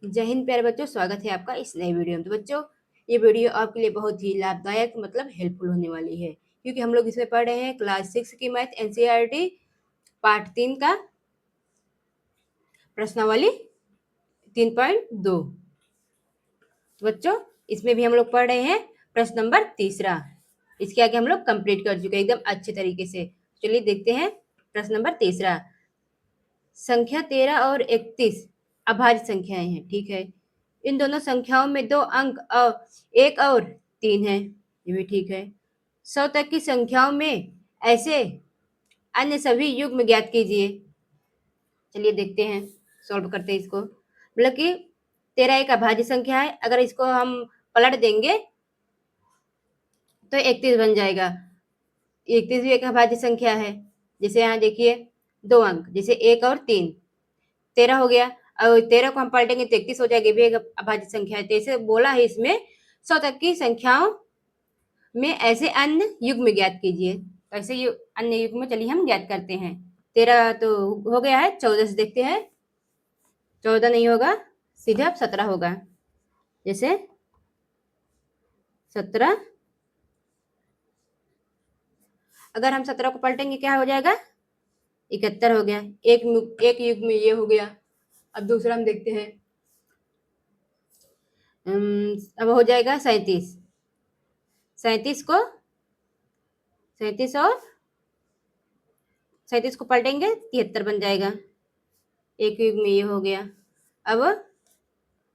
जय हिंद प्यारे बच्चों, स्वागत है आपका इस नए वीडियो में। तो बच्चों, ये वीडियो आपके लिए बहुत ही लाभदायक मतलब हेल्पफुल होने वाली है, क्योंकि हम लोग इसमें पढ़ रहे हैं क्लास 6 की मैथ एनसीईआरटी पार्ट 3 का प्रश्नावली 3.2। तो बच्चों, इसमें भी हम लोग पढ़ रहे हैं प्रश्न नंबर 3। इसके आगे हम लोग कंप्लीट कर चुके हैं एकदम अच्छे तरीके से। चलिए देखते हैं प्रश्न नंबर 3। संख्या 13 और 31 अभाज्य संख्याएं हैं, ठीक है। इन दोनों संख्याओं में दो अंक और 1 और 3 है, ये भी ठीक है। 100 तक की संख्याओं में ऐसे अन्य सभी युग्म ज्ञात कीजिए। चलिए देखते हैं, सॉल्व करते हैं इसको। मतलब कि 13 एक अभाज्य संख्या है, अगर इसको हम पलट देंगे तो 31 बन जाएगा। 31 भी एक अभाज्य संख्या है। जैसे यहाँ देखिए, दो अंक जैसे 1 और 3, 13 हो गया। और 13 को हम पलटेंगे तो 31 हो जाएगी, भी एक अभाज्य संख्या है। तो ऐसे बोला है इसमें 100 तक की संख्याओं में ऐसे अन्य युग्म ज्ञात कीजिए। तो ऐसे अन्य युग्म चलिए हम ज्ञात करते हैं। 13 तो हो गया है, 14 से देखते हैं। 14 नहीं होगा, सीधे अब 17 होगा। जैसे 17, अगर हम 17 को पलटेंगे क्या हो जाएगा, 71 हो गया। एक युग्म ये हो गया। अब दूसरा हम देखते हैं। अब हो जाएगा 37। 37 को 37 और 37 को पलटेंगे 73 बन जाएगा। एक युग में ये हो गया। अब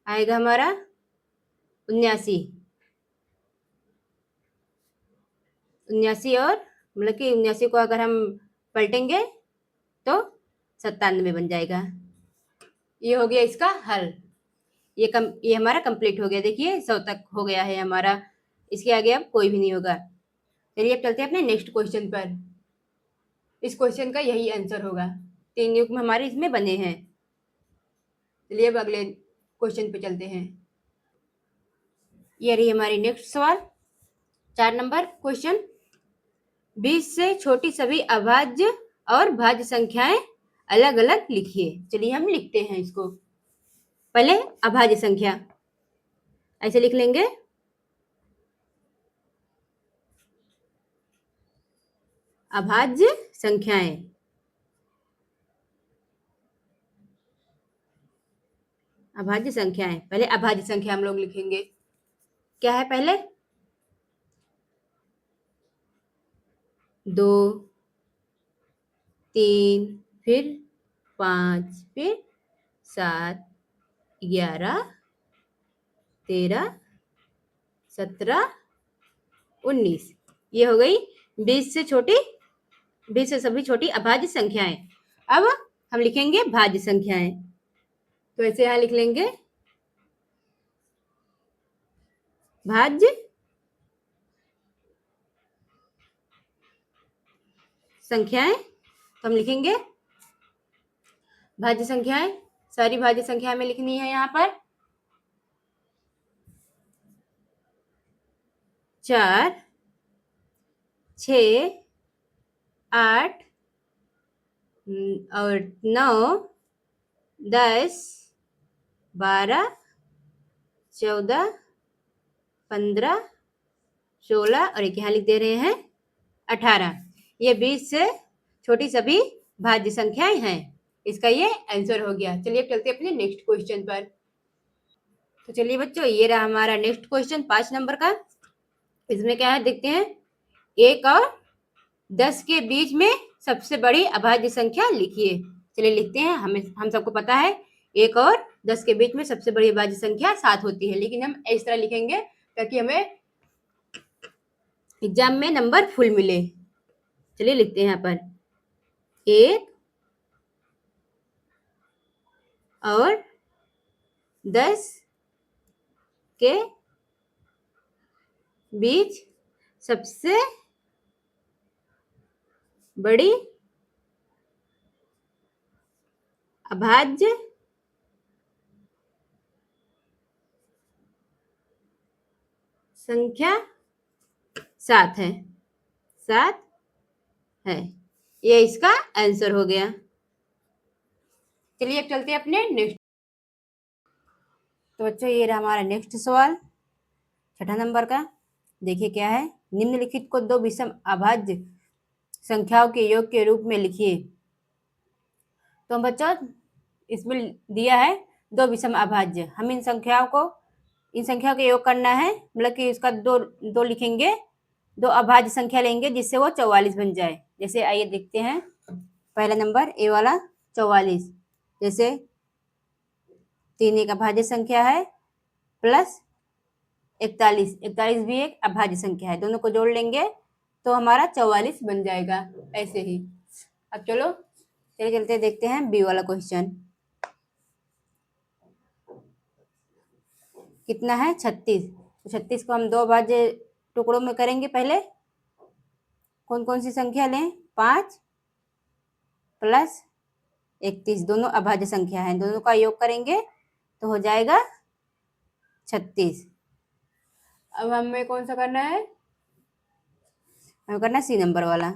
आएगा हमारा 79। 79 और मतलब कि 79 को अगर हम पलटेंगे तो 97 बन जाएगा। ये हो गया इसका हल। ये हमारा कंप्लीट हो गया। देखिए 100 तक हो गया है हमारा। इसके आगे अब कोई भी नहीं होगा। चलिए अब चलते हैं अपने नेक्स्ट क्वेश्चन पर। इस क्वेश्चन का यही आंसर होगा। 3 युग्म हमारे इसमें बने हैं। चलिए अब अगले क्वेश्चन पे चलते हैं। ये रही हमारी नेक्स्ट सवाल, 4 नंबर क्वेश्चन। 20 से छोटी सभी अभाज्य और भाज्य संख्याएं अलग अलग लिखिए। चलिए हम लिखते हैं इसको। पहले अभाज्य संख्या ऐसे लिख लेंगे, अभाज्य संख्याएं। अभाज्य संख्याएं, पहले अभाज्य संख्या हम लोग लिखेंगे। क्या है पहले, 2, 3, फिर 5, फिर 7, 11, 13, 17, 19। ये हो गई 20 से छोटी, 20 से सभी छोटी अभाज्य संख्याएं। अब हम लिखेंगे भाज्य संख्याएं। तो ऐसे यहाँ लिख लेंगे भाज्य संख्याएं। तो हम लिखेंगे भाज्य संख्याएं, सारी भाज्य संख्या में लिखनी है यहाँ पर। 4, 6, 8 और 9, 10, 12, 14, 15, 16 और एक यहाँ लिख दे रहे हैं 18। ये 20 से छोटी सभी भाज्य संख्याएं हैं। इसका ये आंसर हो गया। चलिए अब चलते हैं अपने नेक्स्ट क्वेश्चन पर। तो चलिए बच्चों, ये रहा हमारा नेक्स्ट क्वेश्चन 5 नंबर का। इसमें क्या है देखते हैं। 1 और 10 के बीच में सबसे बड़ी अभाज्य संख्या लिखिए। चलिए लिखते हैं। हम सबको पता है 1 और 10 के बीच में सबसे बड़ी अभाज्य संख्या 7 होती है, लेकिन हम इस तरह लिखेंगे ताकि हमें एग्जाम में नंबर फुल मिले। चलिए लिखते हैं यहाँ पर 1 और 10 के बीच सबसे बड़ी अभाज्य संख्या 7 है। 7 है, ये इसका आंसर हो गया। चलिए अब चलते हैं अपने नेक्स्ट। तो बच्चों ये रहा हमारा नेक्स्ट सवाल 6 नंबर का। देखिए क्या है, निम्नलिखित को दो विषम अभाज्य संख्याओं के योग के रूप में लिखिए। तो बच्चों इसमें दिया है दो विषम अभाज्य, हम इन संख्याओं के योग करना है, मतलब कि इसका दो दो लिखेंगे, दो अभाज्य संख्या लेंगे जिससे वो 44 बन जाए। जैसे आइए देखते हैं, पहला नंबर ए वाला 44, जैसे 3 एक अभाज्य संख्या है प्लस 41, 41 भी एक अभाज्य संख्या है, दोनों को जोड़ लेंगे तो हमारा 44 बन जाएगा। ऐसे ही अब चलो चलिए चलते देखते हैं बी वाला क्वेश्चन। कितना है 36, तो 36 को हम दो अभाज्य टुकड़ों में करेंगे। पहले कौन कौन सी संख्या लें, 5 प्लस 31, दोनों अभाज्य संख्या है, दोनों का योग करेंगे तो हो जाएगा 36। अब हमें कौन सा करना है, हमें करना है सी नंबर वाला।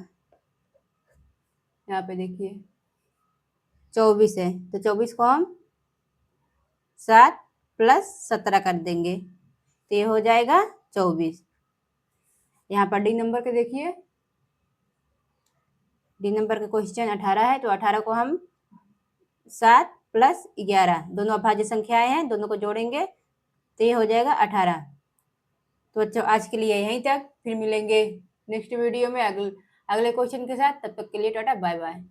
यहाँ पे देखिए 24 है, तो 24 को हम 7 प्लस 17 कर देंगे तो ये हो जाएगा 24। यहाँ पर डी नंबर के देखिए, डी नंबर का क्वेश्चन 18 है, तो 18 को हम 7 प्लस 11, दोनों अभाज्य संख्याएं हैं, दोनों को जोड़ेंगे तो ये हो जाएगा 18। तो बच्चों आज के लिए यहीं तक, फिर मिलेंगे नेक्स्ट वीडियो में अगले क्वेश्चन के साथ। तब तक के लिए टाटा बाय बाय।